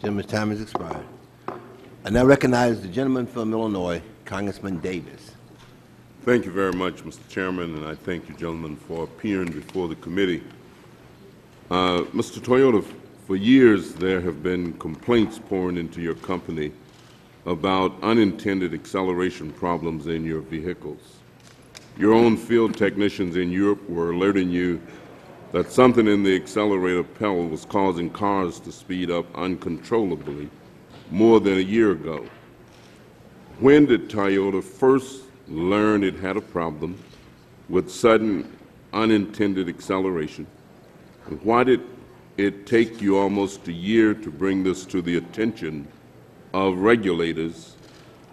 Gentleman's time has expired. I now recognize the gentleman from Illinois, Congressman Davis. Thank you very much, Mr. Chairman, and I thank you, gentlemen, for appearing before the committee. Mr. Toyota, for years there have been complaints pouring into your company about unintended acceleration problems in your vehicles. Your own field technicians in Europe were alerting you that something in the accelerator pedal was causing cars to speed up uncontrollably more than a year ago. When did Toyota first learn it had a problem with sudden unintended acceleration? And why did it take you almost a year to bring this to the attention of regulators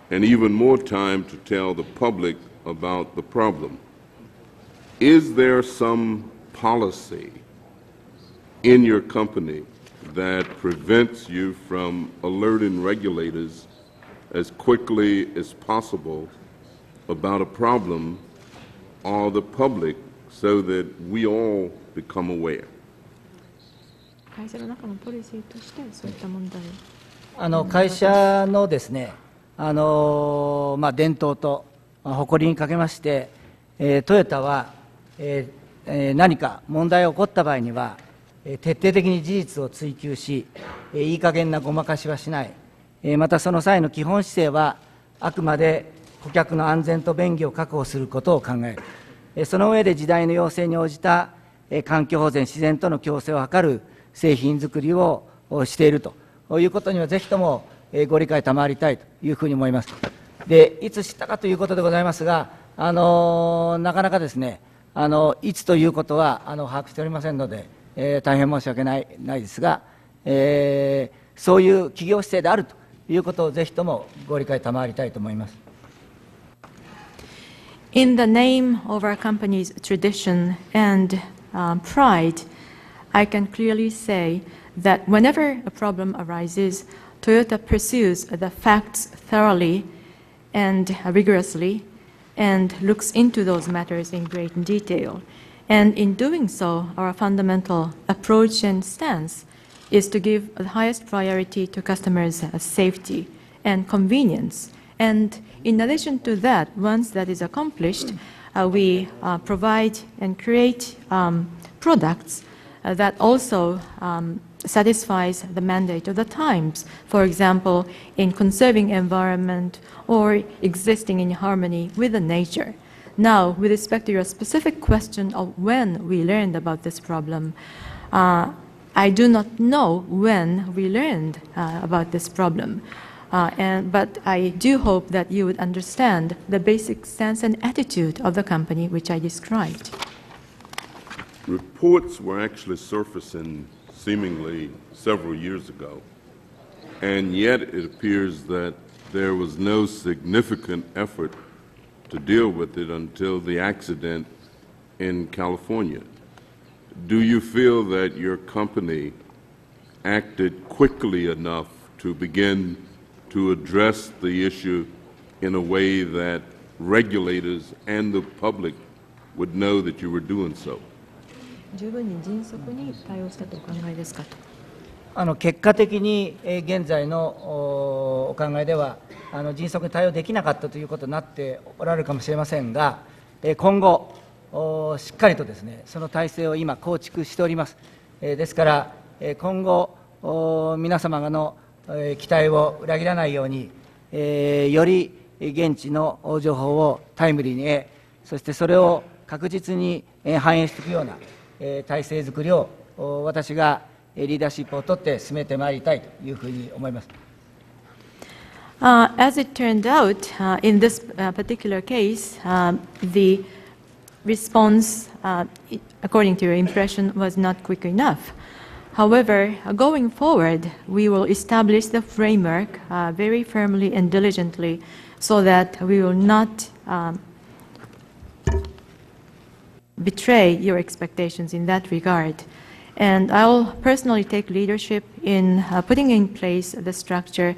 and even more time to tell the public about the problem? Is there some policy in your company that prevents you from alerting regulators as quickly as possible about a problem or the public so that we all become aware? 会社の中のポリシーとしてそういった問題会社のですね、伝統と誇りにかけまして、トヨタは、何か問題が起こった場合には、徹底的に事実を追求し、いい加減なごまかしはしない、またその際の基本姿勢は、あくまで顧客の安全と便宜を確保することを考える、その上で時代の要請に応じた環境保全、自然との共生を図る製品作りをしているということには、ぜひともご理解賜りたいというふうに思います。で、いつ知ったかということでございますが、なかなかですね、いつということは把握しておりませんので、大変申し訳ないですが、そういう企業姿勢であるということをぜひともご理解賜りたいと思います。In the name of our company's tradition and pride, I can clearly say that whenever a problem arises, Toyota pursues the facts thoroughly and rigorously and looks into those matters in great detail. And in doing so, our fundamental approach and stance is to give the highest priority to customers' safety and convenience. And in addition to that, once that is accomplished, we provide and create products that also satisfies the mandate of the times, for example, in conserving environment or existing in harmony with the nature. Now, with respect to your specific question of when we learned about this problem, I do not know when we learned about this problem, but I do hope that you would understand the basic stance and attitude of the company which I described. Reports were actually surfacing seemingly several years ago, and yet it appears that there was no significant effort to deal with it until the accident in California. Do you feel that your company acted quickly enough to begin to address the issue in a way that regulators and the public would know that you were doing so? 十分に迅速に対応したとお考えですかと。結果的に現在のお考えでは迅速に対応できなかったということになっておられるかもしれませんが、今後しっかりとですね、その体制を今構築しております。ですから今後皆様の期待を裏切らないように、より現地の情報をタイムリーに得、そしてそれを確実に反映していくような体制づくりを私がリーダーシップを取って進めてまいりたいというふうに思います。As it turned out, in this particular case, the response, according to your impression, was not quick enough. However, going forward, we will establish the framework very firmly and diligently so that we will not betray your expectations in that regard. And I'll personally take leadership in putting in place the structure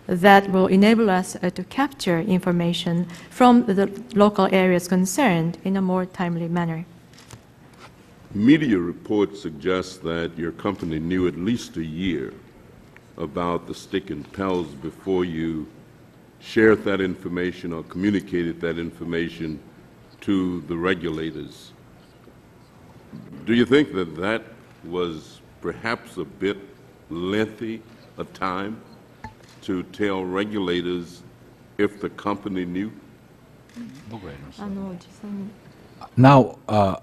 that will enable us to capture information from the local areas concerned in a more timely manner. Media reports suggest that your company knew at least a year about the stick and pells before you shared that information or communicated that information to the regulators. Do you think that that was perhaps a bit lengthy a time to tell regulators if the company knew? Now,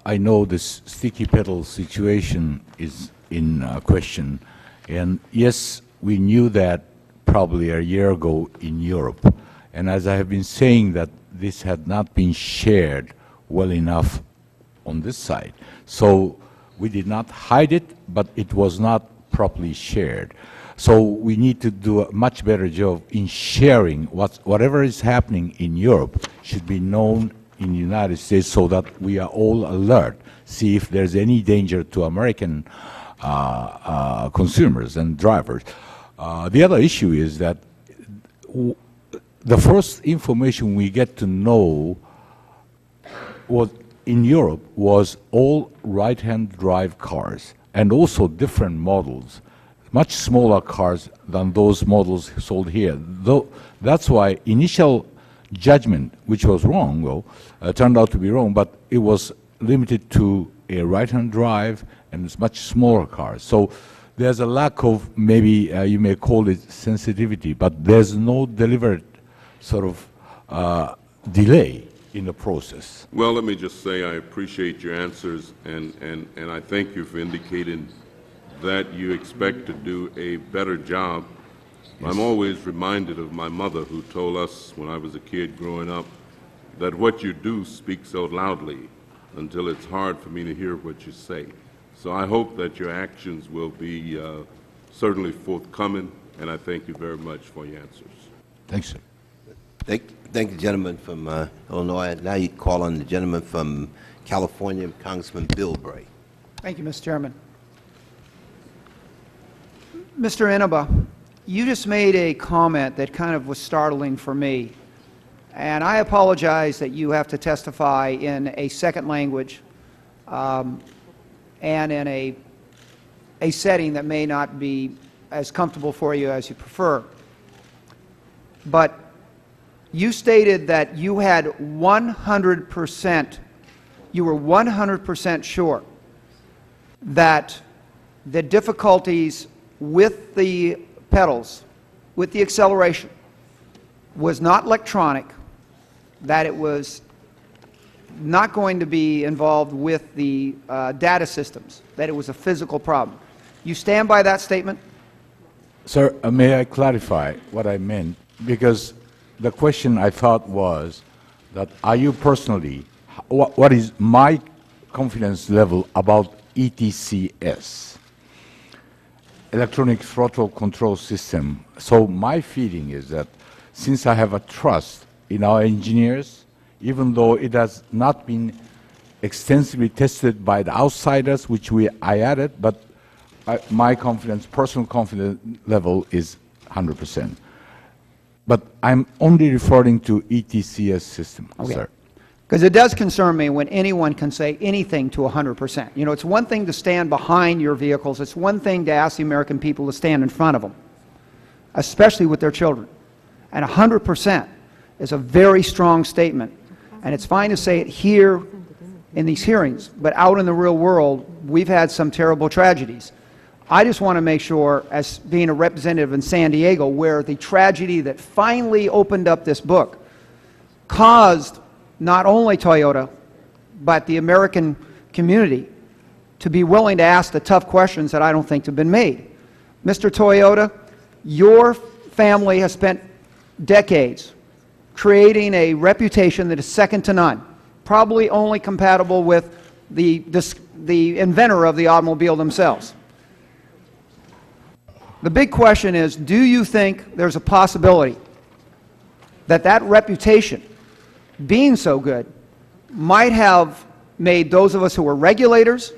I know this sticky pedal situation is in question, and yes, we knew that probably a year ago in Europe. And as I have been saying, that this had not been shared well enough on this side. So we did not hide it, but it was not properly shared. So we need to do a much better job in sharing whatever is happening in Europe should be known in the United States so that we are all alert, see if there's any danger to American consumers and drivers. The other issue is that the first information we get to know was in Europe was all right-hand drive cars and also different models, much smaller cars than those models sold here. Though that's why initial judgment, which was wrong, turned out to be wrong, but it was limited to a right-hand drive and it's much smaller cars. So there's a lack of, maybe you may call it sensitivity, but there's no deliberate sort of delay in the process. Well, let me just say I appreciate your answers, and I thank you for indicating that you expect to do a better job. Yes. I'm always reminded of my mother, who told us when I was a kid growing up that what you do speaks so loudly until it's hard for me to hear what you say. So I hope that your actions will be certainly forthcoming, and I thank you very much for your answers. Thanks, sir. Thank the gentleman from Illinois. Now you call on the gentleman from California, Congressman Bill Bray. Thank you, Mr. Chairman. Mr. Inaba, you just made a comment that kind of was startling for me. And I apologize that you have to testify in a second language and in a setting that may not be as comfortable for you as you prefer. But you stated that you had 100%, you were 100% sure that the difficulties with the pedals, with the acceleration, was not electronic, that it was not going to be involved with the data systems, that it was a physical problem. You stand by that statement? Sir, may I clarify what I meant? Because the question I thought was that are you personally, what is my confidence level about ETCS, electronic throttle control system? So my feeling is that since I have a trust in our engineers, even though it has not been extensively tested by the outsiders, which I added, but my confidence, personal confidence level is 100%. But I'm only referring to ETCS system, okay, sir. Because it does concern me when anyone can say anything to 100%. You know, it's one thing to stand behind your vehicles. It's one thing to ask the American people to stand in front of them, especially with their children. And 100% is a very strong statement. And it's fine to say it here in these hearings, but out in the real world, we've had some terrible tragedies. I just want to make sure, as being a representative in San Diego, where the tragedy that finally opened up this book caused not only Toyota, but the American community to be willing to ask the tough questions that I don't think have been made. Mr. Toyota, your family has spent decades creating a reputation that is second to none, probably only compatible with the inventor of the automobile themselves. The big question is, do you think there's a possibility that that reputation, being so good, might have made those of us who were regulators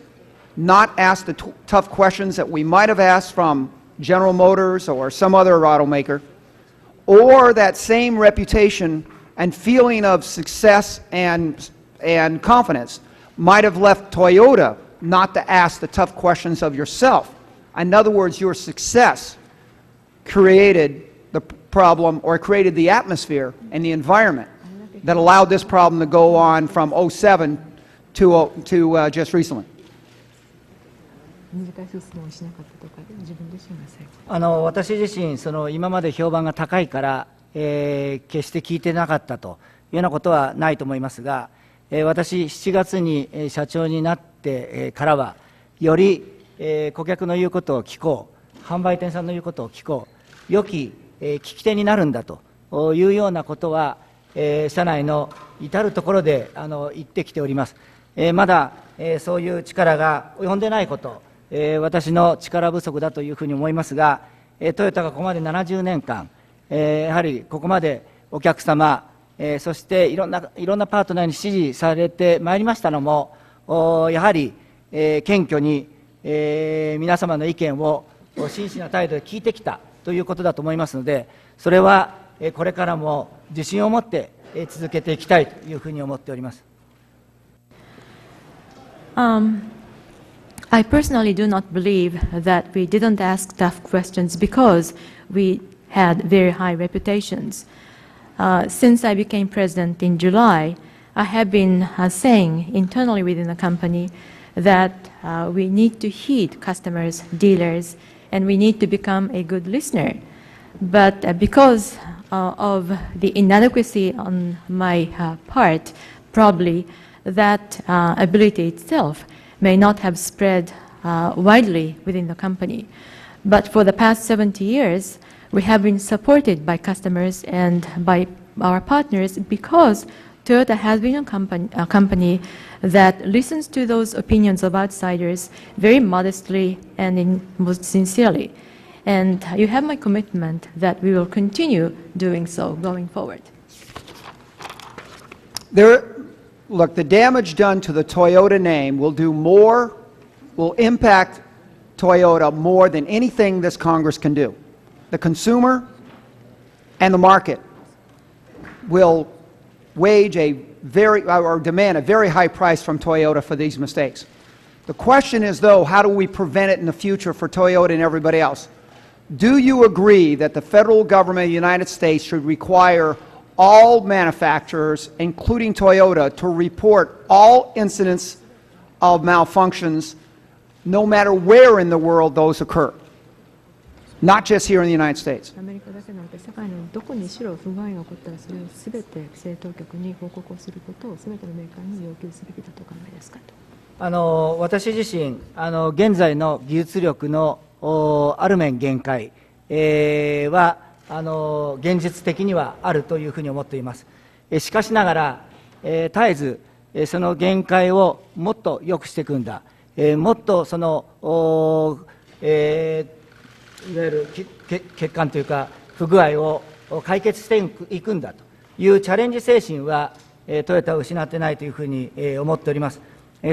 not ask the tough questions that we might have asked from General Motors or some other automaker, or that same reputation and feeling of success and confidence might have left Toyota not to ask the tough questions of yourself? In other words, your success created the problem or created the atmosphere and the environment that allowed this problem to go on from '07 to just recently. 難しい質問をしなかったとかで自分自身が最後私自身、今まで評判が高いから、決して聞いてなかったというようなことはないと思いますが、私、7月に社長になってからは、より顧客の言うことを聞こう、販売店さんの言うことを聞こう、良き聞き手になるんだというようなことは、社内の至るところで言ってきております。まだそういう力が及んでないこと、私の力不足だというふうに思いますが、トヨタがここまで70年間、やはりここまでお客様、そしていろんなパートナーに支持されてまいりましたのも、やはり、謙虚に、皆様の意見を真摯な態度で聞いてきたということだと思いますので、それはこれからも自信を持って続けていきたいというふうに思っております。I personally do not believe that we didn't ask tough questions because we had very high reputations. Since I became president in July, I have been saying internally within the company that we need to heed customers, dealers, and we need to become a good listener. But because of the inadequacy on my part, probably that ability itself may not have spread widely within the company. But for the past 70 years, we have been supported by customers and by our partners because Toyota has been a company that listens to those opinions of outsiders very modestly and most sincerely. And you have my commitment that we will continue doing so going forward. Look, the damage done to the Toyota name will impact Toyota more than anything this Congress can do. The consumer and the market will demand a very high price from Toyota for these mistakes. The question is, though, how do we prevent it in the future for Toyota and everybody else? Do you agree that the federal government of the United States should require all manufacturers, including Toyota, to report all incidents of malfunctions, no matter where in the world those occur, not just here in the United States? アメリカだけなんて世界のどこにしろ不具合が起こったらそれをすべて規制当局に報告をすることをすべてのメーカーに要求すべきだとお考えですかと。私自身、現在の技術力のある面限界、は現実的にはあるというふうに思っています。しかしながら、絶えずその限界をもっと良くしていくんだ、もっとそのいわゆる欠陥というか不具合を解決していくんだというチャレンジ精神はトヨタは失ってないというふうに思っております。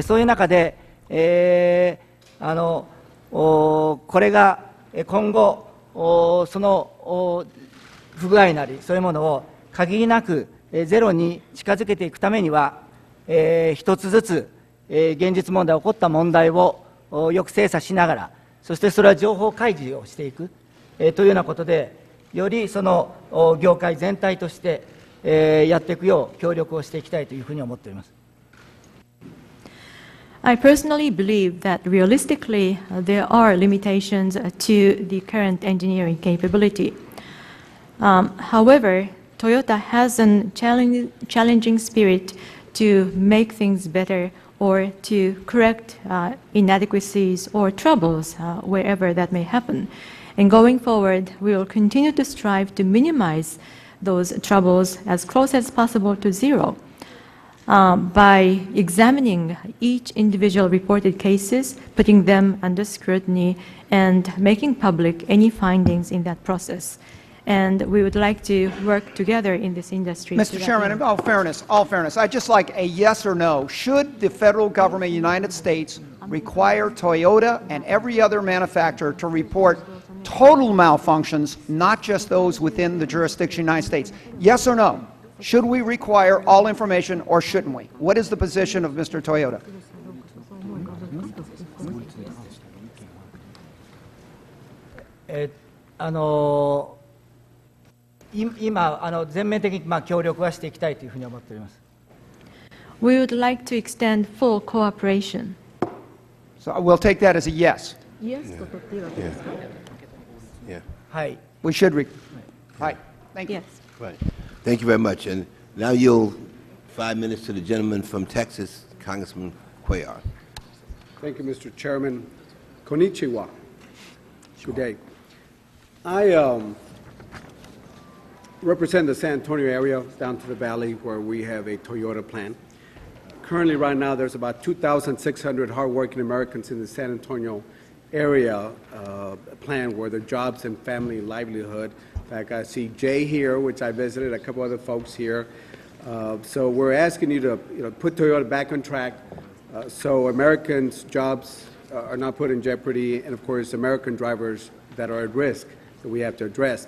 そういう中で、これが今後その不具合なりそういうものを限りなくゼロに近づけていくためには、一つずつ現実問題起こった問題をよく精査しながら、そしてそれは情報開示をしていく、というようなことで、よりその業界全体として、やっていくよう協力をしていきたいというふうに思っております。I personally believe that realistically there are limitations to the current engineering capability. However, Toyota has a challenging spirit to make things better or to correct inadequacies or troubles wherever that may happen. And going forward, we will continue to strive to minimize those troubles as close as possible to zero. By examining each individual reported cases, putting them under scrutiny, and making public any findings in that process. And we would like to work together in this industry. Mr. Chairman, in all fairness, I'd just like a yes or no. Should the federal government of the United States require Toyota and every other manufacturer to report total malfunctions, not just those within the jurisdiction of the United States? Yes or no? Should we require all information or shouldn't we? What is the position of Mr. Toyota? 今、全面的に協力はしていきたいというふうに思っております。We would like to extend full cooperation. So we'll take that as a yes. Yes, Yeah, はい。 We should. Hi. Thank you. yes. right. Thank you very much. And now yield 5 minutes to the gentleman from Texas, Congressman Cuellar. Thank you, Mr. Chairman. Konnichiwa. Good day. I represent the San Antonio area down to the valley where we have a Toyota plant. Currently, right now, there's about 2,600 hardworking Americans in the San Antonio area plant where their jobs and family livelihood. In fact, I see Jay here, which I visited, a couple other folks here. So we're asking you to put Toyota back on track so Americans' jobs are not put in jeopardy, and of course, American drivers that are at risk that we have to address.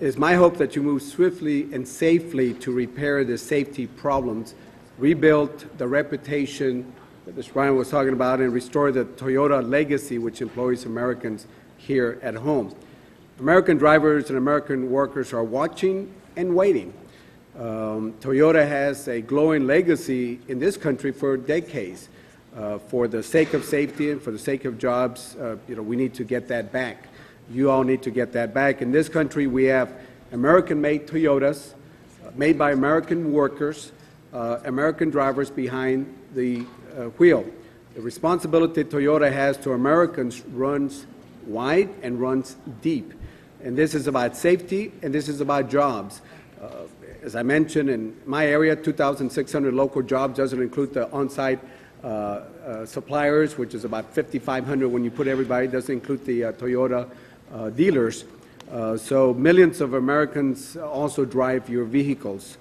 It is my hope that you move swiftly and safely to repair the safety problems, rebuild the reputation that Mr. Ryan was talking about, and restore the Toyota legacy which employs Americans here at home. American drivers and American workers are watching and waiting. Toyota has a glowing legacy in this country for decades. For the sake of safety and for the sake of jobs, we need to get that back. You all need to get that back. In this country, we have American-made Toyotas, made by American workers, American drivers behind the wheel. The responsibility Toyota has to Americans runs wide and runs deep. And this is about safety, and this is about jobs. As I mentioned, in my area, 2,600 local jobs doesn't include the on-site suppliers, which is about 5,500 when you put everybody. It doesn't include the Toyota dealers. So millions of Americans also drive your vehicles.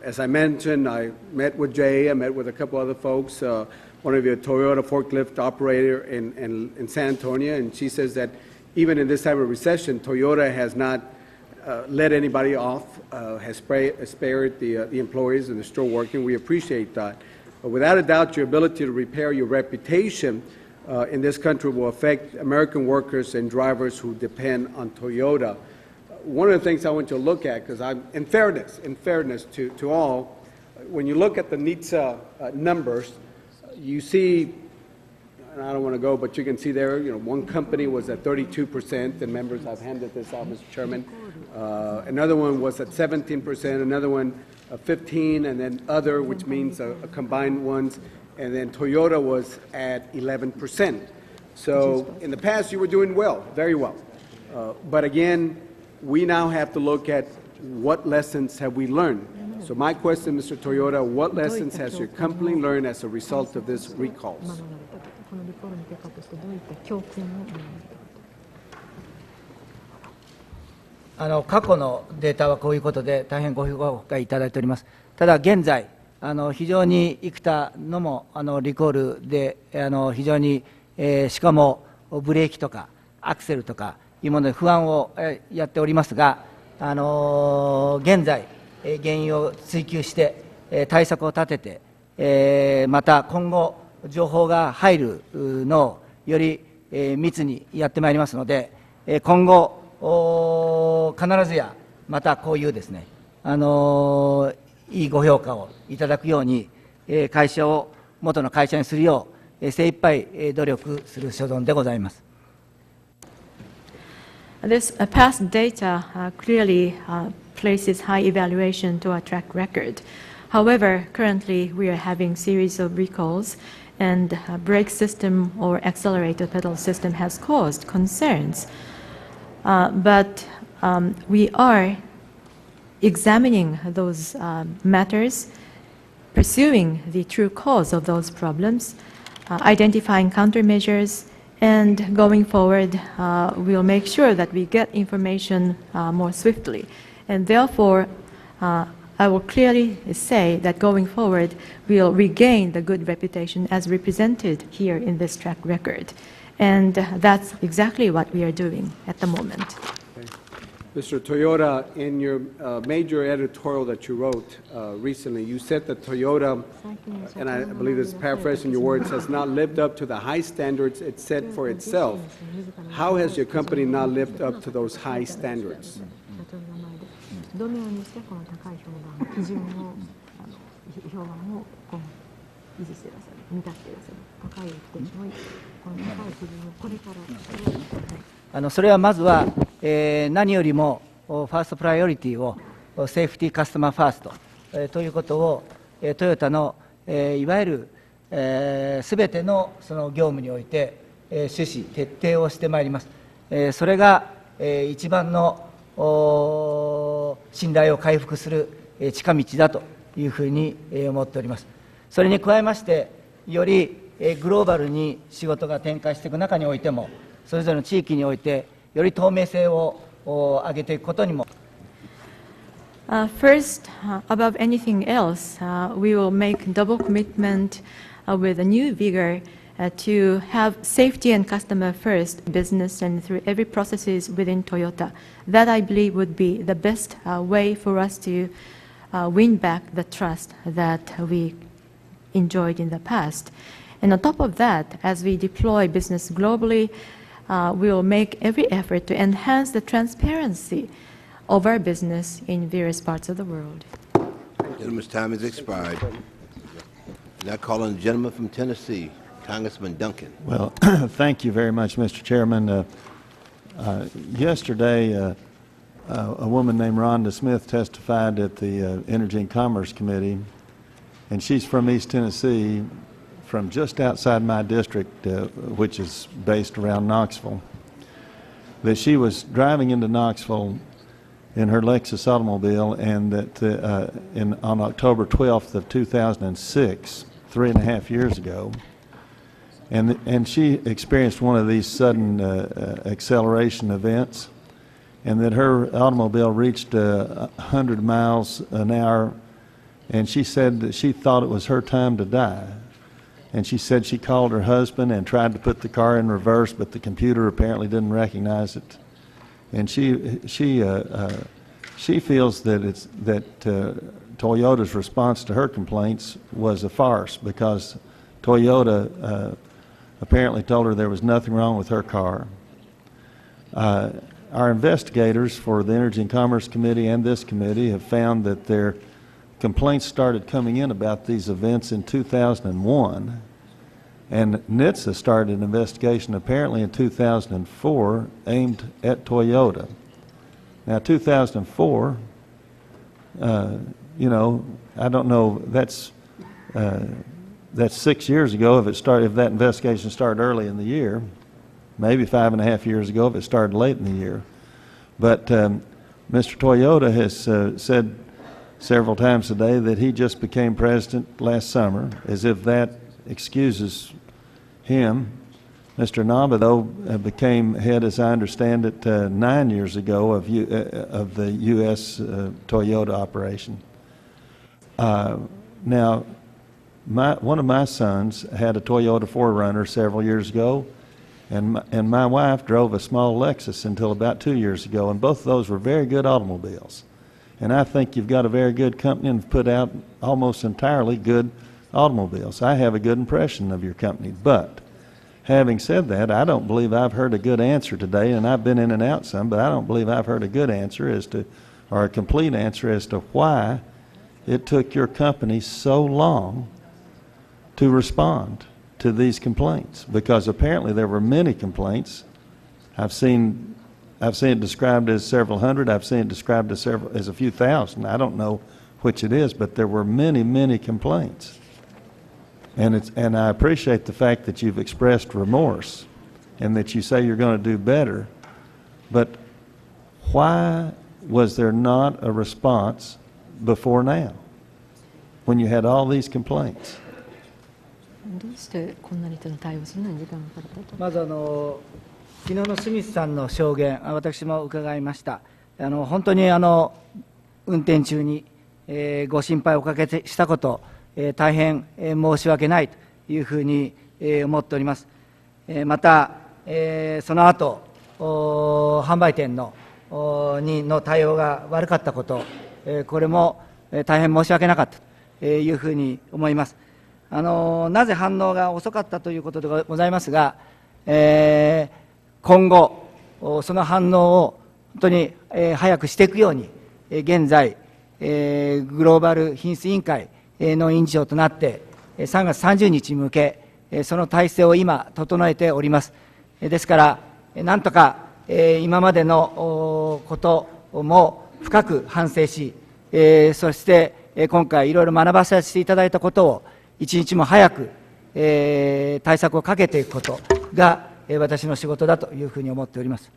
As I mentioned, I met with Jay, I met with a couple other folks, one of your Toyota forklift operator in San Antonio, and she says that even in this time of recession, Toyota has not let anybody off, has spared the employees and they're still working. We appreciate that. But without a doubt, your ability to repair your reputation in this country will affect American workers and drivers who depend on Toyota. One of the things I want you to look at, because in fairness to all, when you look at the NHTSA numbers, you see, and I don't want to go, but you can see there, one company was at 32%, and members, I've handed this out, Mr. Chairman. Another one was at 17%, another one 15%, and then other, which means a combined ones, and then Toyota was at 11%. So in the past, you were doing well, very well. But again, we now have to look at what lessons have we learned. So my question, Mr. Toyota, what lessons has your company learned as a result of this recalls? このリコールの結果としてどういった教訓を学んでいたか。過去のデータはこういうことで大変ご評価いただいております。ただ現在非常に幾多のもリコールで非常にしかもブレーキとかアクセルとかいうもので不安をやっておりますが、現在原因を追求して対策を立てて、また今後情報が入るのをより密にやってまいりますので、今後必ずやまたこういうですね、いいご評価をいただくように会社を元の会社にするよう精一杯努力する所存でございます。This past data clearly places high evaluation to our track record. However, currently we are having series of recalls, and brake system or accelerator pedal system has caused concerns. But we are examining those matters, pursuing the true cause of those problems, identifying countermeasures, and going forward, we'll make sure that we get information more swiftly. And therefore, I will clearly say that going forward, we'll regain the good reputation as represented here in this track record. And that's exactly what we are doing at the moment. Mr. Toyota, in your major editorial that you wrote recently, you said that Toyota, and I believe this is paraphrasing your words, has not lived up to the high standards it set for itself. How has your company not lived up to those high standards? どのようにしてこの高い基準を評判を維持していらっしゃる、満たしていらっしゃる高い点のこの高い基準をこれからそれはまずは、何よりもファーストプライオリティをセーフティーカスタマーファースト、ということを、トヨタの、いわゆるすべてのその業務において、趣旨徹底をしてまいります。それが、一番の信頼を回復する近道だというふうに思っております。それに加えまして、よりグローバルに仕事が展開していく中においても、それぞれの地域において、より透明性を上げていくことにも。First, above anything else, we will make double commitment with a new vigor to have safety and customer first business and through every processes within Toyota. That I believe would be the best way for us to win back the trust that we enjoyed in the past. And on top of that, as we deploy business globally, we will make every effort to enhance the transparency of our business in various parts of the world. Gentleman's time has expired. Now calling the gentleman from Tennessee, Congressman Duncan. Well, thank you very much, Mr. Chairman. Yesterday, a woman named Rhonda Smith testified at the Energy and Commerce Committee, and she's from East Tennessee, from just outside my district, which is based around Knoxville, that she was driving into Knoxville in her Lexus automobile, and that on October 12th of 2006, 3.5 years ago, and she experienced one of these sudden acceleration events, and that her automobile reached 100 miles an hour, and she said that she thought it was her time to die. And she said she called her husband and tried to put the car in reverse, but the computer apparently didn't recognize it. And she feels that Toyota's response to her complaints was a farce, because Toyota apparently told her there was nothing wrong with her car. Our investigators for the Energy and Commerce Committee and this committee have found that their complaints started coming in about these events in 2001, and NHTSA started an investigation apparently in 2004 aimed at Toyota. Now, 2004, you know, I don't know, that's 6 years ago if that investigation started early in the year, maybe 5.5 years ago if it started late in the year. But Mr. Toyota has said several times today that he just became president last summer, as if that excuses him. Mr. Naba, though, became head, as I understand it, 9 years ago of the U.S. Toyota operation. Now, one of my sons had a Toyota 4Runner several years ago, and my wife drove a small Lexus until about 2 years ago, and both of those were very good automobiles. And I think you've got a very good company and put out almost entirely good automobiles. I have a good impression of your company. But having said that, I don't believe I've heard a good answer today, and I've been in and out some, but I don't believe I've heard a good answer as to, or a complete answer as to why it took your company so long to respond to these complaints. Because apparently there were many complaints. I've seen it described as several hundred. I've seen it described as a few thousand. I don't know which it is, but there were many, many complaints. And I appreciate the fact that you've expressed remorse and that you say you're going to do better. But why was there not a response before now when you had all these complaints? どうしてこんなに対応するのに時間がかかったと。まず昨日のスミスさんの証言、私も伺いました。本当に運転中に、ご心配をおかけしたこと、大変、申し訳ないというふうに、思っております。また、その後販売店のの対応が悪かったこと、これも大変申し訳なかったというふうに思います。なぜ反応が遅かったということでございますが、今後、その反応を本当に早くしていくように、現在、グローバル品質委員会の委員長となって、3月30日に向け、その体制を今、整えております。ですから、なんとか今までのことも深く反省し、そして今回、いろいろ学ばさせていただいたことを、一日も早く対策をかけていくことが私の仕事だというふうに思っております。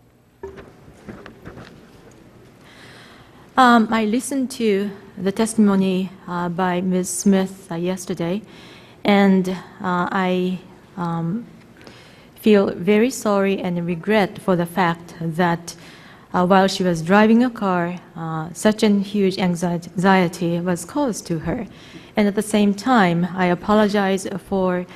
I listened to the testimony by Ms. Smith yesterday, and I feel very sorry and regret for the fact that while she was driving a car, such a huge anxiety was caused to her. And at the same time, I apologize for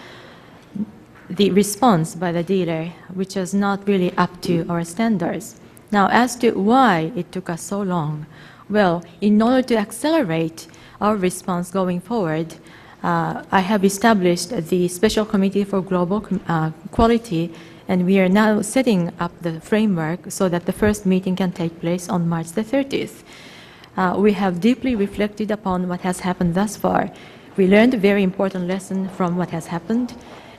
the response by the dealer, which was not really up to our standards. Now, as to why it took us so long, well, in order to accelerate our response going forward, I have established the Special Committee for Global Quality, and we are now setting up the framework so that the first meeting can take place on March the 30th. We have deeply reflected upon what has happened thus far. We learned a very important lesson from what has happened,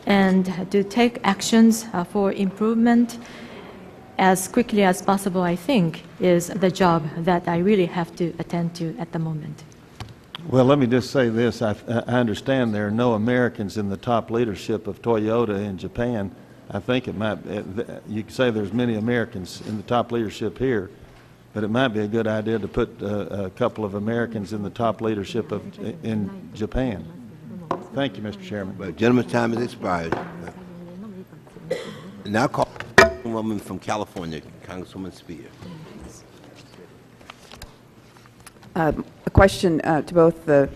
and to take actions for improvement as quickly as possible, I think, is the job that I really have to attend to at the moment. Well, let me just say this. I understand there are no Americans in the top leadership of Toyota in Japan. I think it might, you could say there's many Americans in the top leadership here, but it might be a good idea to put a couple of Americans in the top leadership in Japan. Thank you, Mr. Chairman. But gentleman's time has expired. Now call the woman from California, Congresswoman Spear. A question to both the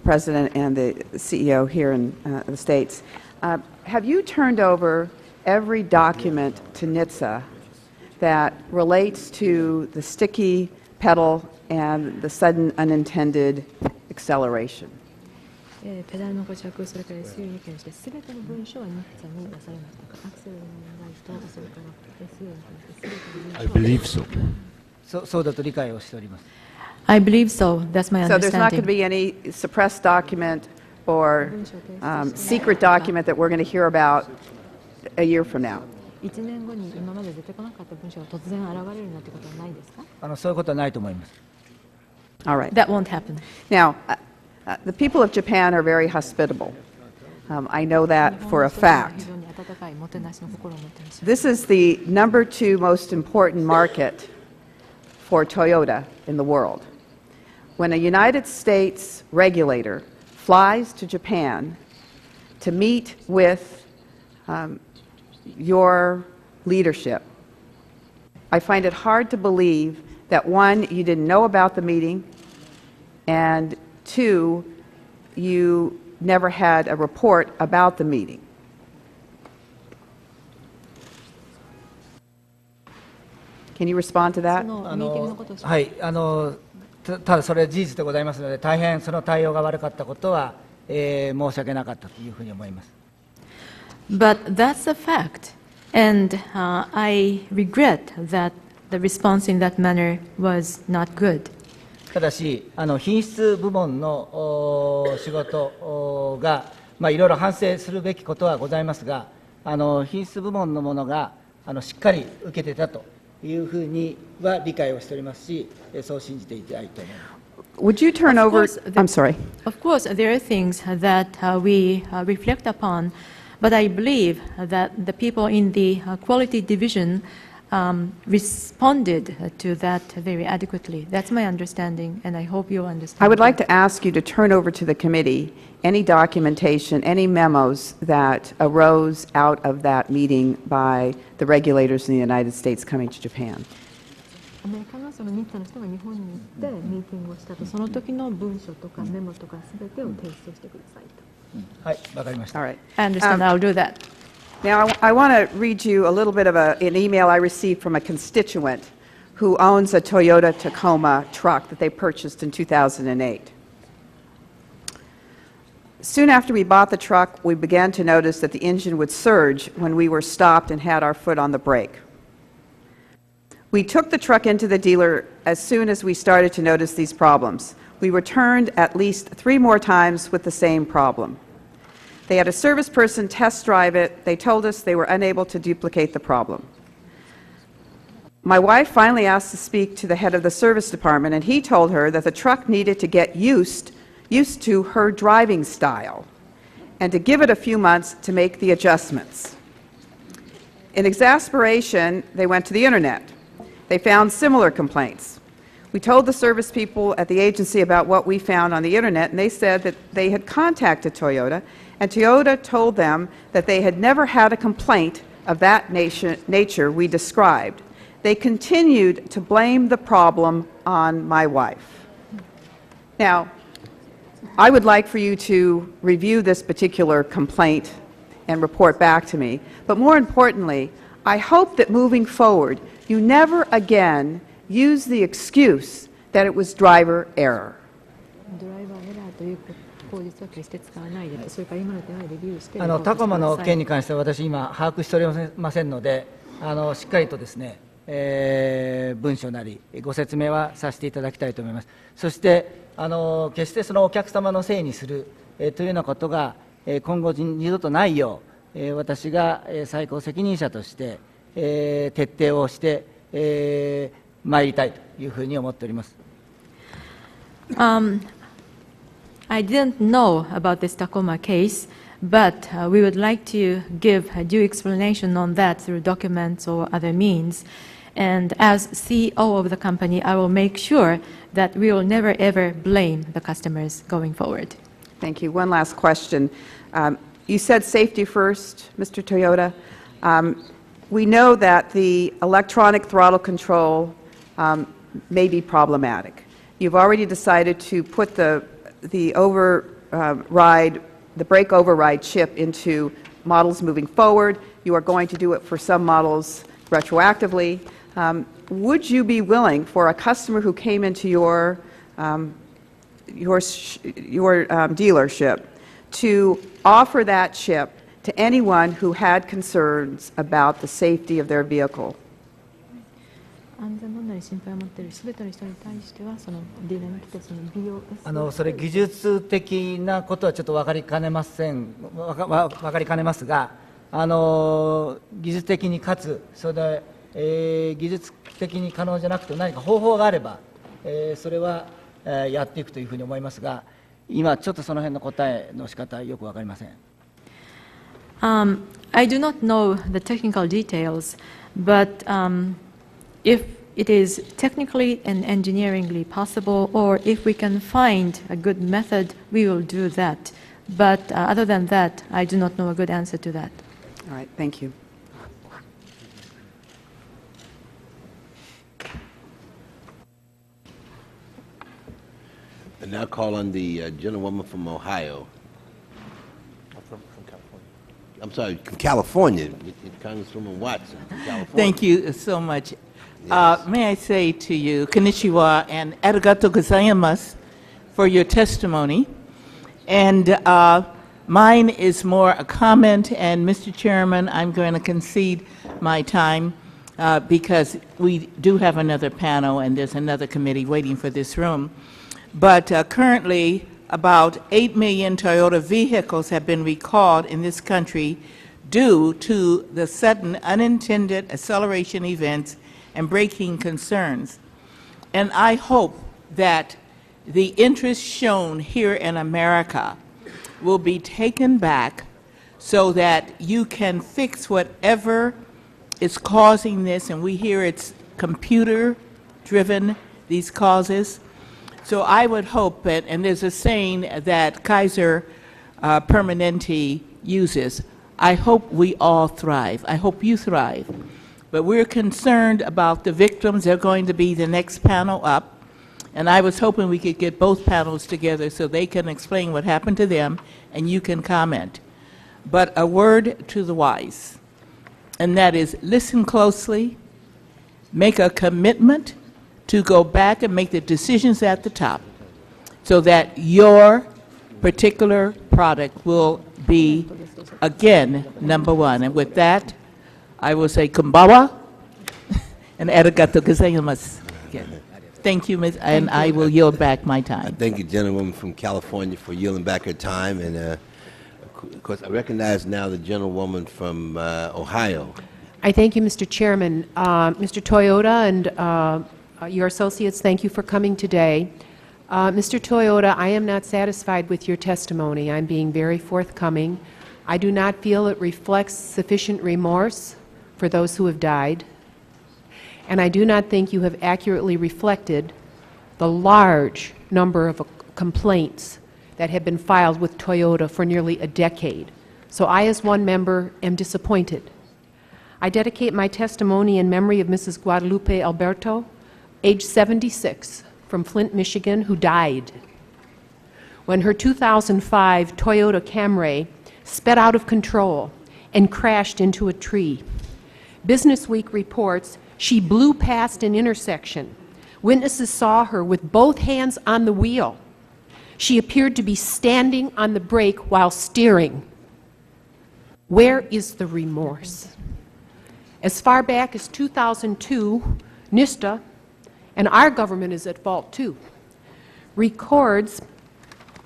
President and the CEO here in the States. Have you turned over every document to NHTSA that relates to the sticky pedal and the sudden unintended acceleration? ペダルの固着、それから SU に関してすべての文書はNHTSAに出されましたか。アクセルの問題と、それから SU に関してすべての文書は I believe so. そうだと理解をしております。I believe so. That's my So there's not going to understanding. be any suppressed document or secret document that we're going to hear about a year from now? 1年後に今まで出てこなかった文書が突然現れるなんてことはないですか？そういうことはないと思います。All right. That won't happen. Now, the people of Japan are very hospitable. I know that for a fact. 非常に温かいもてなしの心を持っていらっしゃる。 This is the number 2 most important market for Toyota in the world. When a United States regulator flies to Japan to meet with your leadership, I find it hard to believe that, 1, you didn't know about the meeting, and 2, you never had a report about the meeting. Can you respond to that? そのミーティングのことをはい、ただそれは事実でございますので、大変その対応が悪かったことは、申し訳なかったというふうに思います。But that's a fact, and I regret that the response in that manner was not good. ただし、品質部門の仕事が、いろいろ反省するべきことはございますが、品質部門のものがしっかり受けてたというふうには理解をしておりますし、そう信じていきたいと思います。Would you turn over? I'm sorry. Of course, there are things that we reflect upon, but I believe that the people in the quality division responded to that very adequately. That's my understanding, and I hope you understand. I would like to ask you to turn over to the committee any documentation, any memos that arose out of that meeting by the regulators in the United States coming to Japan. アメリカのそのNHTSAの人が日本に行ってミーティングをしたと、その時の文書とかメモとかすべてを提出してくださいと。はい、わかりました。 All right. I understand. I'll do that. Now, I want to read you a little bit of an email I received from a constituent who owns a Toyota Tacoma truck that they purchased in 2008. Soon after we bought the truck, we began to notice that the engine would surge when we were stopped and had our foot on the brake. We took the truck into the dealer as soon as we started to notice these problems. We returned at least 3 more times with the same problem. They had a service person test drive it. They told us they were unable to duplicate the problem. My wife finally asked to speak to the head of the service department, and he told her that the truck needed to get used to her driving style and to give it a few months to make the adjustments. In exasperation, they went to the internet. They found similar complaints. We told the service people at the agency about what we found on the internet, and they said that they had contacted Toyota, and Toyota told them that they had never had a complaint of that nature we described. They continued to blame the problem on my wife. Now, I would like for you to review this particular complaint and report back to me, but more importantly, I hope that moving forward, you never again use the excuse that it was driver error. ドライバーエラーという口実は決して使わないで、それから今の手前レビューして。タコマの件に関しては私今把握しておりませんので、しっかりとですね、文書なりご説明はさせていただきたいと思います。そして決してそのお客様のせいにする、というようなことが、今後二度とないよう、私が、最高責任者として、徹底をして、参りたいというふうに思っております。I didn't know about this Tacoma case, but we would like to give a due explanation on that through documents or other means. And as CEO of the company, I will make sure that we will never ever blame the customers going forward. Thank you. One last question. You said safety first, Mr. Toyota. We know that the electronic throttle control may be problematic. You've already decided to put the brake override chip into models moving forward. You are going to do it for some models retroactively. Would you be willing for a customer who came into your dealership to offer that chip to anyone who had concerns about the safety of their vehicle? 安全問題に心配を持っているすべての人に対しては、そのディーラーに来てその BOS それ技術的なことはちょっと分かりかねますが、技術的にかつそれで、技術的に可能じゃなくて何か方法があれば、それは、やっていくというふうに思いますが、今ちょっとその辺の答えの仕方はよく分かりません。I do not know the technical details, but if it is technically and engineeringly possible, or if we can find a good method, we will do that. But other than that, I do not know a good answer to that. All right, thank you. And now call on the gentlewoman from Ohio. From California. I'm sorry, from California, Congresswoman Watson from California. Thank you so much. May I say to you, konnichiwa and arigato gozaimasu for your testimony. And mine is more a comment, and Mr. Chairman, I'm going to concede my time because we do have another panel and there's another committee waiting for this room. But currently, about 8 million Toyota vehicles have been recalled in this country due to the sudden unintended acceleration events and braking concerns. And I hope that the interest shown here in America will be taken back so that you can fix whatever is causing this, and we hear it's computer-driven, these causes. So I would hope that, and there's a saying that Kaiser Permanente uses, I hope we all thrive. I hope you thrive. But we're concerned about the victims. They're going to be the next panel up. And I was hoping we could get both panels together so they can explain what happened to them and you can comment. But a word to the wise, and that is listen closely, make a commitment to go back and make the decisions at the top so that your particular product will be, again, number one. And with that, I will say kumbawa and arigatou gozaimasu. Thank you, Ms., and I will yield back my time. Thank you, gentlewoman from California, for yielding back her time. And, of course, I recognize now the gentlewoman from Ohio. I thank you, Mr. Chairman. Mr. Toyota and your associates, thank you for coming today. Mr. Toyota, I am not satisfied with your testimony. I'm being very forthcoming. I do not feel it reflects sufficient remorse for those who have died. And I do not think you have accurately reflected the large number of complaints that have been filed with Toyota for nearly a decade. So I, as one member, am disappointed. I dedicate my testimony in memory of Mrs. Guadalupe Alberto, age 76, from Flint, Michigan, who died when her 2005 Toyota Camry sped out of control and crashed into a tree. Business Week reports she blew past an intersection. Witnesses saw her with both hands on the wheel. She appeared to be standing on the brake while steering. Where is the remorse? As far back as 2002, NHTSA, and our government is at fault too, records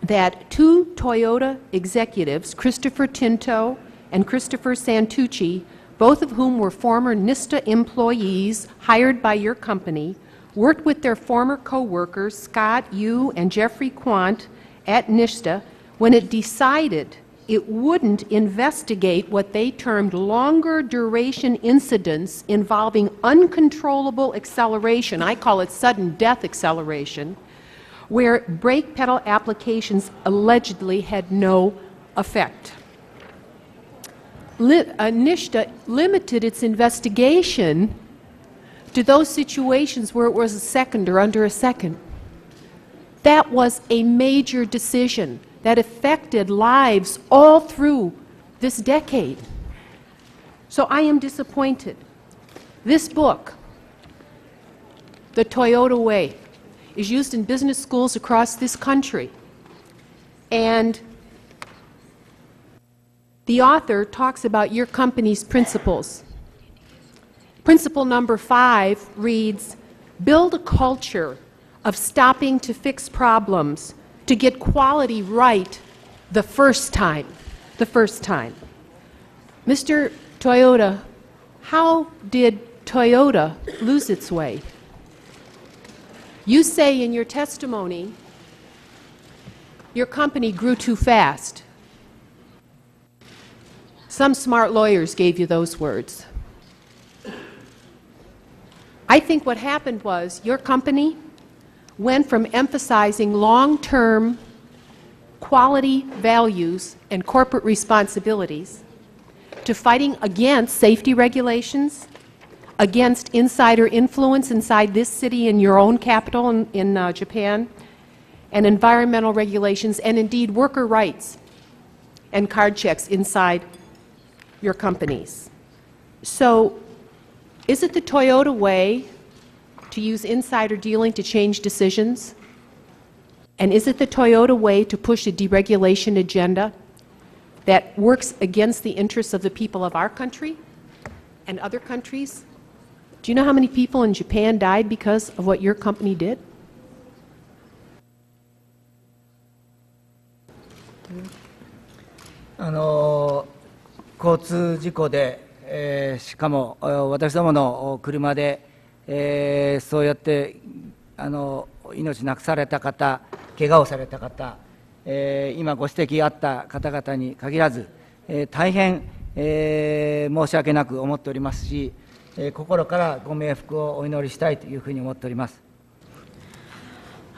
that two Toyota executives, Christopher Tinto and Christopher Santucci, both of whom were former NHTSA employees hired by your company, worked with their former co-workers, Scott Yu and Jeffrey Quant, at NHTSA when it decided it wouldn't investigate what they termed longer duration incidents involving uncontrollable acceleration. I call it sudden death acceleration, where brake pedal applications allegedly had no effect. NHTSA limited its investigation to those situations where it was a second or under a second. That was a major decision that affected lives all through this decade. So I am disappointed. This book, The Toyota Way, is used in business schools across this country. And the author talks about your company's principles. Principle number 5 reads, build a culture of stopping to fix problems to get quality right the first time. Mr. Toyota, how did Toyota lose its way? You say in your testimony your company grew too fast. Some smart lawyers gave you those words. I think what happened was your company went from emphasizing long-term quality values and corporate responsibilities to fighting against safety regulations, against insider influence inside this city and your own capital in Japan, and environmental regulations, and indeed worker rights and card checks inside your companies. So is it the Toyota way to use insider dealing to change decisions? And is it the Toyota way to push a deregulation agenda that works against the interests of the people of our country and other countries? Do you know how many people in Japan died because of what your company did? 交通事故で、しかも私どもの車で、そうやって命なくされた方、怪我をされた方、今ご指摘あった方々に限らず、大変、申し訳なく思っておりますし、心からご冥福をお祈りしたいというふうに思っております。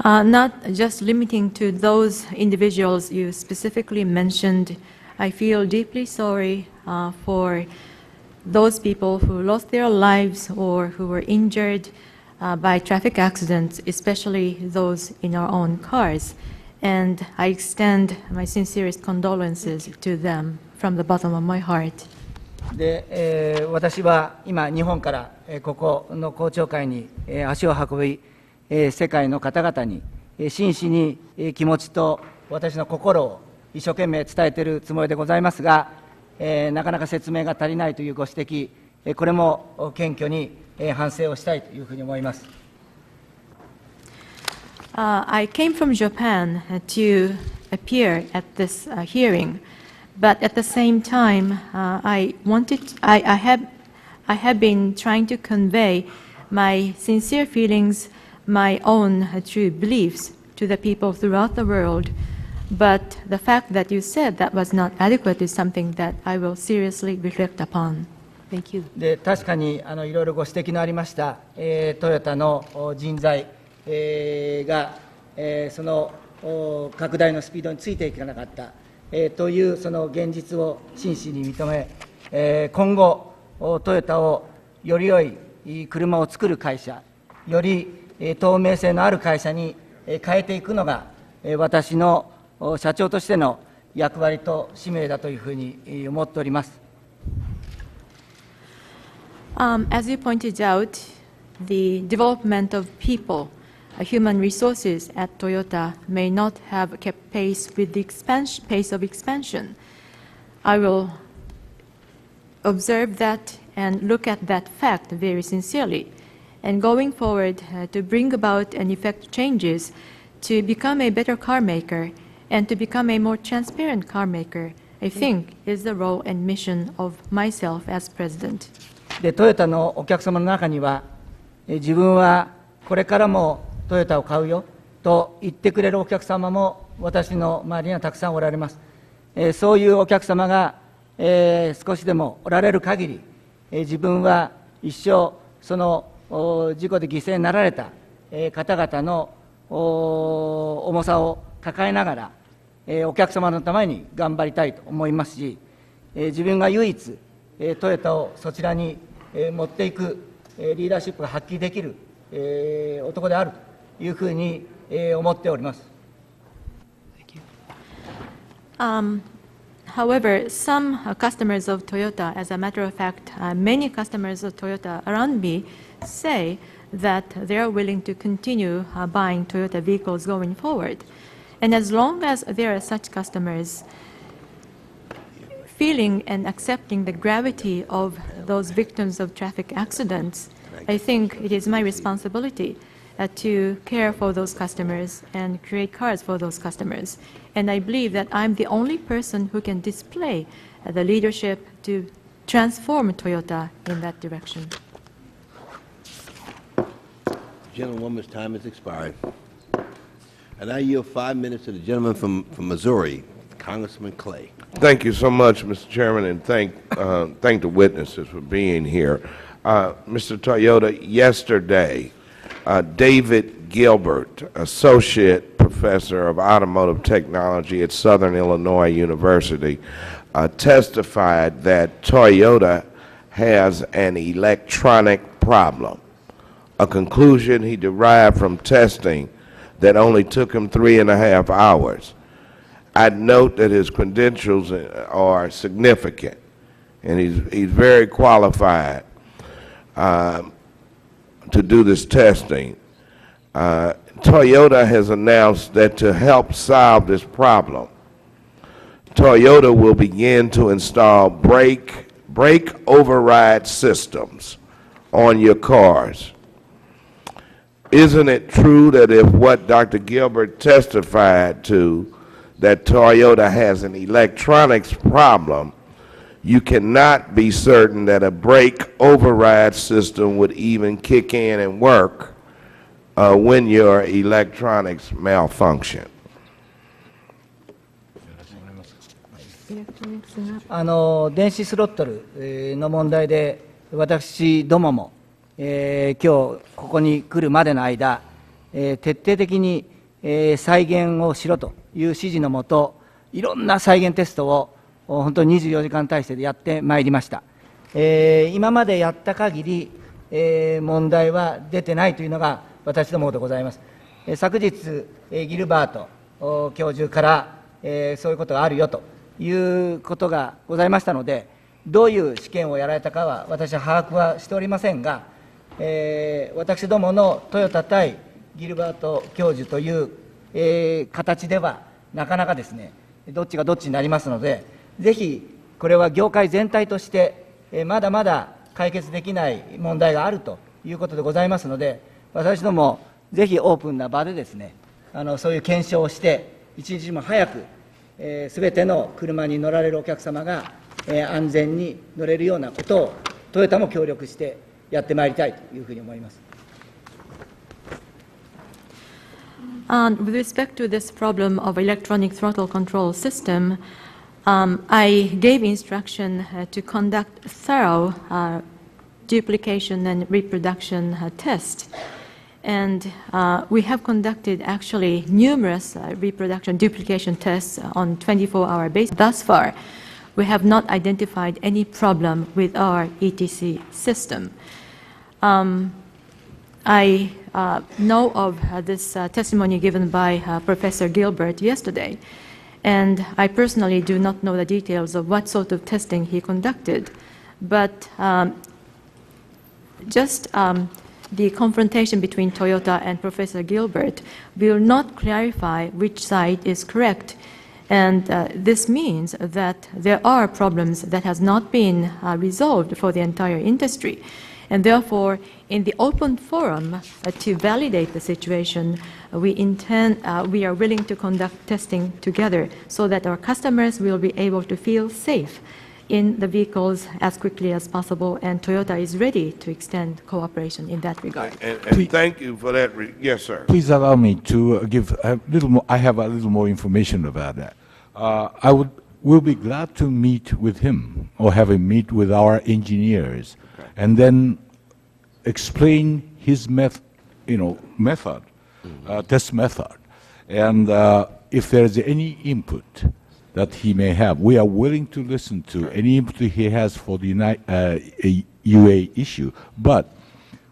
Not just limiting to those individuals you specifically mentioned, I feel deeply sorry for those people who lost their lives or who were injured by traffic accidents, especially those in our own cars. And I extend my sincerest condolences to them from the bottom of my heart. で、私は今日本からここの公聴会に足を運び、世界の方々に真摯に気持ちと私の心を一生懸命伝えているつもりでございますが、なかなか説明が足りないというご指摘、これも謙虚に反省をしたいというふうに思います。I came from Japan to appear at this hearing, but at the same time, I have been trying to convey my sincere feelings, my own true beliefs to the people throughout the world. But the fact that you said that was not adequate is something that I will seriously reflect upon. Thank you. で確かにいろいろご指摘のありました、トヨタの人材、が、その拡大のスピードについていかなかった、というその現実を真摯に認め、今後トヨタをより良い車を作る会社、より透明性のある会社に変えていくのが私の社長としての役割と使命だというふうに思っております。As you pointed out, the development of people, human resources at Toyota may not have kept pace with the pace of expansion. I will observe that and look at that fact very sincerely. And going forward, to bring about and effect changes to become a better car maker and to become a more transparent car maker, I think is the role and mission of myself as president. でトヨタのお客様の中には、自分はこれからもトヨタを買うよと言ってくれるお客様も私の周りにはたくさんおられます。そういうお客様が、少しでもおられる限り、自分は一生その事故で犠牲になられた方々の重さを抱えながら、お客様のために頑張りたいと思いますし、自分が唯一トヨタをそちらに持っていくリーダーシップが発揮できる男であるというふうに思っております。However, some customers of Toyota, as a matter of fact, many customers of Toyota around me say that they are willing to continue buying Toyota vehicles going forward. And as long as there are such customers, feeling and accepting the gravity of those victims of traffic accidents, I think it is my responsibility to care for those customers and create cars for those customers. And I believe that I'm the only person who can display the leadership to transform Toyota in that direction. Gentlewoman's time has expired. And I yield 5 minutes to the gentleman from Missouri, Congressman Clay. Thank you so much, Mr. Chairman, and thank the witnesses for being here. Mr. Toyota, yesterday, David Gilbert, Associate Professor of Automotive Technology at Southern Illinois University, testified that Toyota has an electronic problem, a conclusion he derived from testing that only took him 3.5 hours. I'd note that his credentials are significant, and he's very qualified to do this testing. Toyota has announced that to help solve this problem, Toyota will begin to install brake override systems on your cars. Isn't it true that if what Dr. Gilbert testified to, that Toyota has an electronics problem, you cannot be certain that a brake override system would even kick in and work when your electronics malfunction? 電子スロットルの問題で私どもも、今日ここに来るまでの間、徹底的に、再現をしろという指示のもと、いろんな再現テストを本当に24時間体制でやってまいりました。今までやった限り、問題は出てないというのが私どもでございます。昨日、ギルバート教授から、そういうことがあるよということがございましたので、どういう試験をやられたかは私は把握はしておりませんが、私どものトヨタ対ギルバート教授という、形ではなかなかですね、どっちがどっちになりますので、ぜひこれは業界全体として、まだまだ解決できない問題があるということでございますので、私どもぜひオープンな場でですね、そういう検証をして、一日も早くすべての車に乗られるお客様が、安全に乗れるようなことをトヨタも協力してやってまいりたいというふうに思います。With respect to this problem of electronic throttle control system, I gave instruction to conduct thorough duplication and reproduction tests. And we have conducted actually numerous reproduction duplication tests on 24-hour basis. Thus far, we have not identified any problem with our ETC system. I know of this testimony given by Professor Gilbert yesterday, and I personally do not know the details of what sort of testing he conducted. But the confrontation between Toyota and Professor Gilbert will not clarify which side is correct. And this means that there are problems that has not been resolved for the entire industry. And therefore, in the open forum to validate the situation, we are willing to conduct testing together so that our customers will be able to feel safe in the vehicles as quickly as possible, and Toyota is ready to extend cooperation in that regard. And thank you for that. Yes, sir. Please allow me to give a little more. I have a little more information about that. We'll be glad to meet with him or have him meet with our engineers, and then explain his test method, and if there is any input that he may have, we are willing to listen to any input he has for the UA issue. But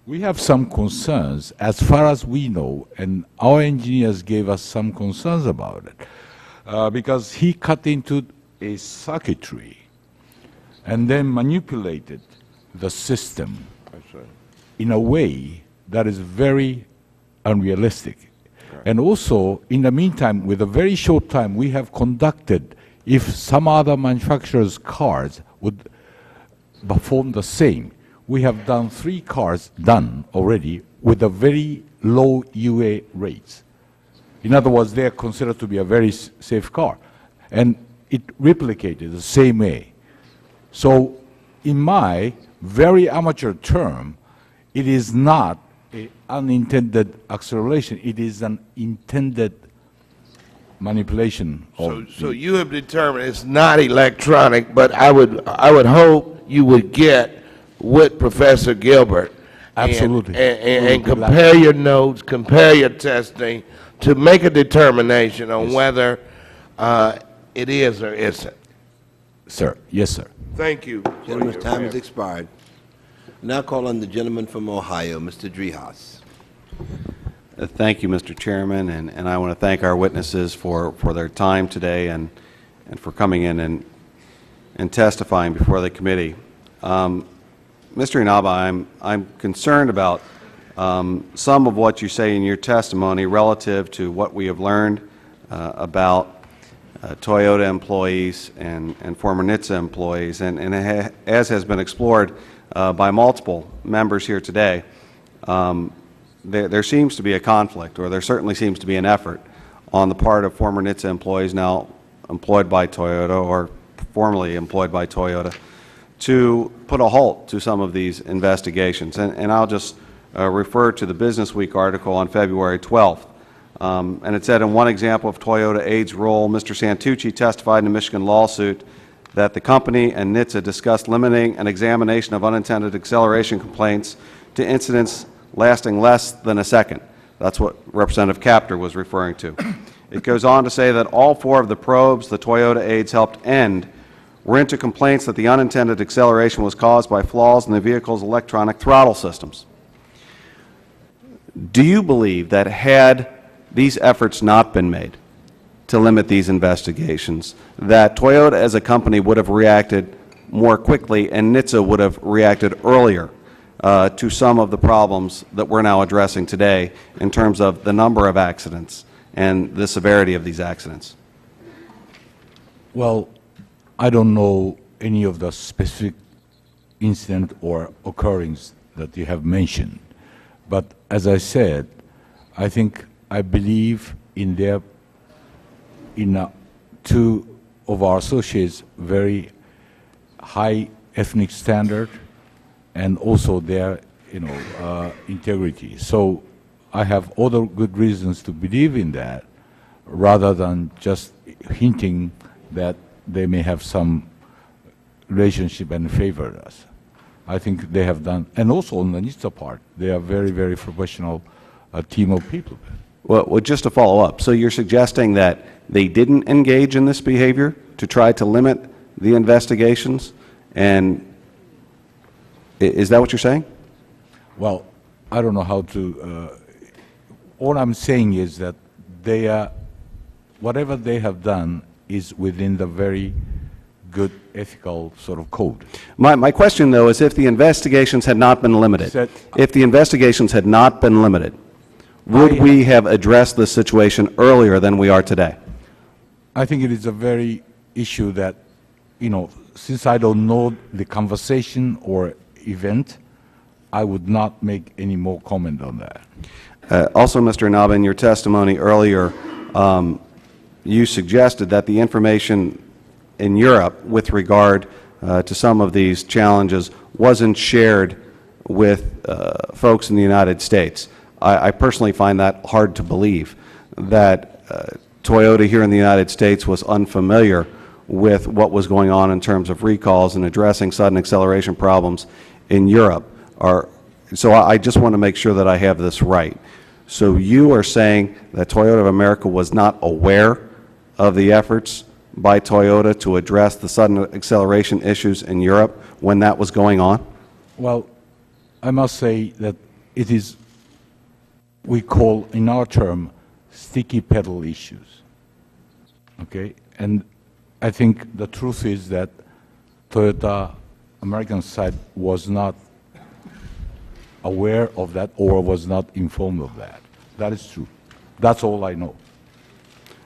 we have some concerns, as far as we know, and our engineers gave us some concerns about it, because he cut into a circuitry and then manipulated the system in a way that is very unrealistic. And also, in the meantime, with a very short time, we have conducted, if some other manufacturers' cars would perform the same, we have done 3 cars done already with a very low UA rates. In other words, they are considered to be a very safe car. And it replicated the same way. So, in my very amateur term, it is not an unintended acceleration, it is an intended manipulation. So you have determined it's not electronic, but I would hope you would get with Professor Gilbert. Absolutely. And compare your notes, compare your testing to make a determination on whether it is or isn't. Sir, yes, sir. Thank you. Gentleman's time has expired. Now call on the gentleman from Ohio, Mr. Driehaus. Thank you, Mr. Chairman, and I want to thank our witnesses for their time today and for coming in and testifying before the committee. Mr. Inaba, I'm concerned about some of what you say in your testimony relative to what we have learned about Toyota employees and former NHTSA employees, and as has been explored by multiple members here today, there seems to be a conflict, or there certainly seems to be an effort on the part of former NHTSA employees now employed by Toyota or formerly employed by Toyota to put a halt to some of these investigations. And I'll just refer to the Business Week article on February 12th. And it said, in one example of Toyota Aid's role, Mr. Santucci testified in a Michigan lawsuit that the company and NHTSA discussed limiting an examination of unintended acceleration complaints to incidents lasting less than a second. That's what Representative Kaptur was referring to. It goes on to say that all 4 of the probes the Toyota Aids helped end were into complaints that the unintended acceleration was caused by flaws in the vehicle's electronic throttle systems. Do you believe that had these efforts not been made to limit these investigations, that Toyota as a company would have reacted more quickly and NHTSA would have reacted earlier to some of the problems that we're now addressing today in terms of the number of accidents and the severity of these accidents? Well, I don't know any of the specific incident or occurrence that you have mentioned. But as I said, I believe in two of our associates' very high ethnic standard and also their, integrity. So I have other good reasons to believe in that, rather than just hinting that they may have some relationship and favor us. I think they have done, and also on the NHTSA part, they are very, very professional team of people. Well, just to follow up, so you're suggesting that they didn't engage in this behavior to try to limit the investigations, and is that what you're saying? Well, I don't know how to, all I'm saying is that they are, whatever they have done is within the very good ethical sort of code. My question, though, is if the investigations had not been limited, would we have addressed this situation earlier than we are today? I think it is a very issue that, since I don't know the conversation or event, I would not make any more comment on that. Also, Mr. Inabe, in your testimony earlier, you suggested that the information in Europe with regard to some of these challenges wasn't shared with folks in the United States. I personally find that hard to believe, that Toyota here in the United States was unfamiliar with what was going on in terms of recalls and addressing sudden acceleration problems in Europe. So I just want to make sure that I have this right. So you are saying that Toyota of America was not aware of the efforts by Toyota to address the sudden acceleration issues in Europe when that was going on? Well, I must say that it is, we call in our term, sticky pedal issues. Okay? And I think the truth is that Toyota American side was not aware of that or was not informed of that. That is true. That's all I know.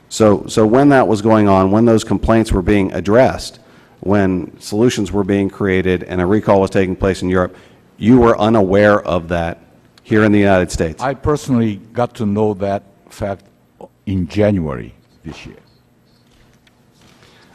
So when that was going on, when those complaints were being addressed, when solutions were being created and a recall was taking place in Europe, you were unaware of that here in the United States? I personally got to know that fact in January this year.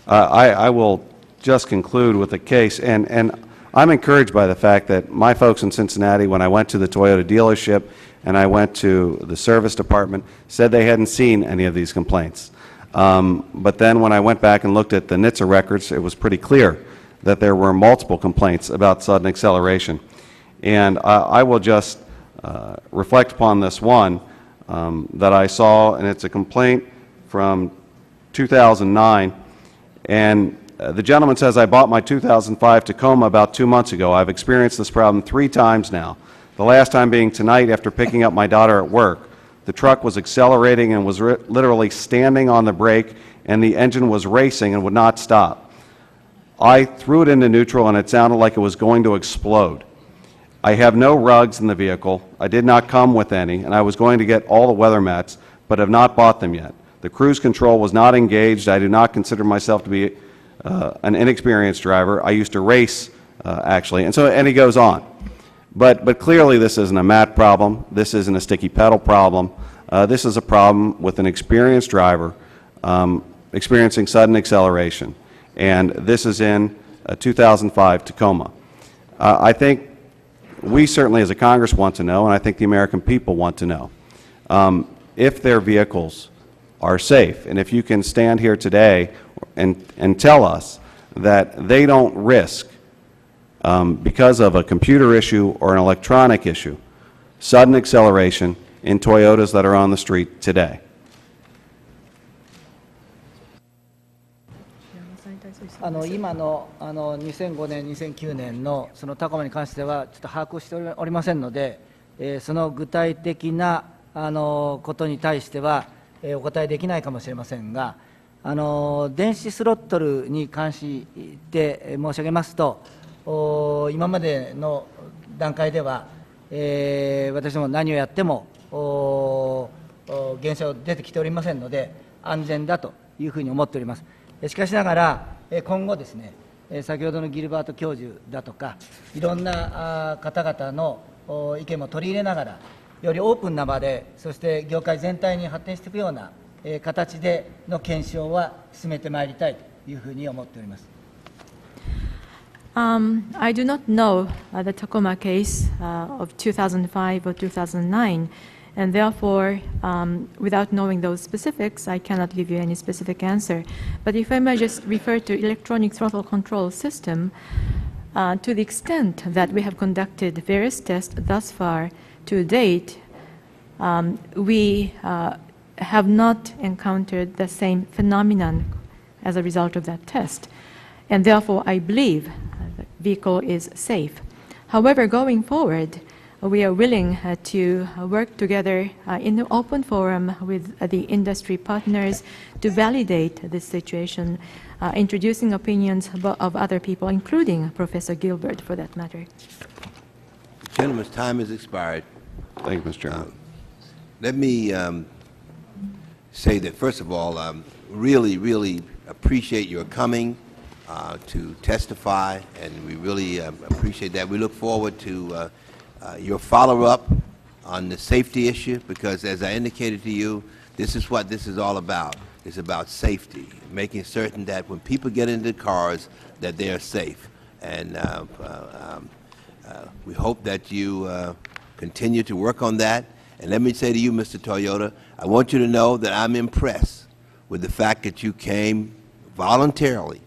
I will just conclude with a case, and I'm encouraged by the fact that my folks in Cincinnati, when I went to the Toyota dealership and I went to the service department, said they hadn't seen any of these complaints. But then when I went back and looked at the NHTSA records, it was pretty clear that there were multiple complaints about sudden acceleration. And I will just reflect upon this one that I saw, and it's a complaint from 2009. And the gentleman says, I bought my 2005 Tacoma about 2 months ago. I've experienced this problem 3 times now. The last time being tonight after picking up my daughter at work. The truck was accelerating and was literally standing on the brake, and the engine was racing and would not stop. I threw it into neutral, and it sounded like it was going to explode. I have no rugs in the vehicle. I did not come with any, and I was going to get all the weather mats, but have not bought them yet. The cruise control was not engaged. I do not consider myself to be an inexperienced driver. I used to race, actually. And he goes on. But clearly this isn't a mat problem. This isn't a sticky pedal problem. This is a problem with an experienced driver experiencing sudden acceleration. And this is in a 2005 Tacoma. I think we certainly as a Congress want to know, and I think the American people want to know, if their vehicles are safe. And if you can stand here today and tell us that they don't risk, because of a computer issue or an electronic issue, sudden acceleration in Toyotas that are on the street today. 今の2005年、2009年のそのタコマに関してはちょっと把握しておりませんので、その具体的なことに対してはお答えできないかもしれませんが、電子スロットルに関して申し上げますと、今までの段階では、私ども何をやっても減少出てきておりませんので、安全だというふうに思っております。しかしながら、今後ですね、先ほどのギルバート教授だとか、いろんな方々の意見も取り入れながら、よりオープンな場で、そして業界全体に発展していくような形での検証は進めてまいりたいというふうに思っております。I do not know the Tacoma case of 2005 or 2009, and therefore, without knowing those specifics, I cannot give you any specific answer. But if I may just refer to electronic throttle control system, to the extent that we have conducted various tests thus far to date, we have not encountered the same phenomenon as a result of that test. And therefore, I believe the vehicle is safe. However, going forward, we are willing to work together in an open forum with the industry partners to validate this situation, introducing opinions of other people, including Professor Gilbert, for that matter. Gentleman's time has expired. Thank you, Mr. Chairman. Let me say that, first of all, really appreciate your coming to testify, and we really appreciate that. We look forward to your follow-up on the safety issue, because as I indicated to you, this is what this is all about. It's about safety, making certain that when people get into cars that they are safe. And we hope that you continue to work on that. And let me say to you, Mr. Toyota, I want you to know that I'm impressed with the fact that you came voluntarily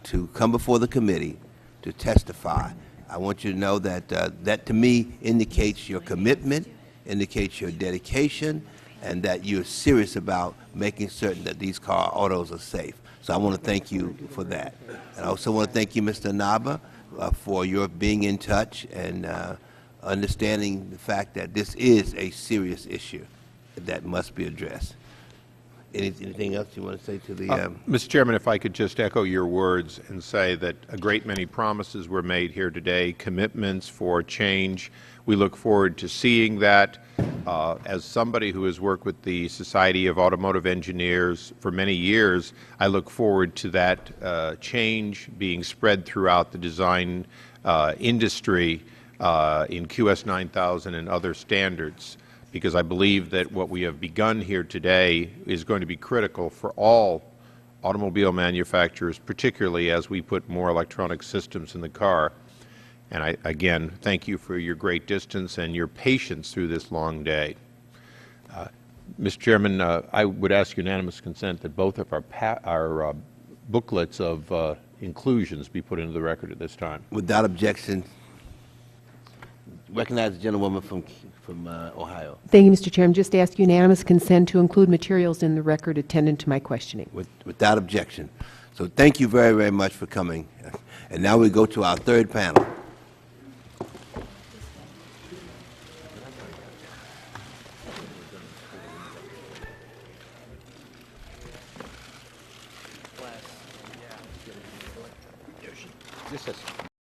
to come before the committee to testify. I want you to know that that to me indicates your commitment, indicates your dedication, and that you're serious about making certain that these autos are safe. So I want to thank you for that. And I also want to thank you, Mr. Naba, for your being in touch and understanding the fact that this is a serious issue that must be addressed. Anything else you want to say to the... Mr. Chairman, if I could just echo your words and say that a great many promises were made here today, commitments for change. We look forward to seeing that. As somebody who has worked with the Society of Automotive Engineers for many years, I look forward to that change being spread throughout the design industry in QS 9000 and other standards, because I believe that what we have begun here today is going to be critical for all automobile manufacturers, particularly as we put more electronic systems in the car. And I, again, thank you for your great distance and your patience through this long day. Mr. Chairman, I would ask unanimous consent that both of our booklets of inclusions be put into the record at this time. Without objection, recognize the gentlewoman from Ohio. Thank you, Mr. Chairman. Just ask unanimous consent to include materials in the record attendant to my questioning. Without objection. So thank you very much for coming. And now we go to our third panel. This is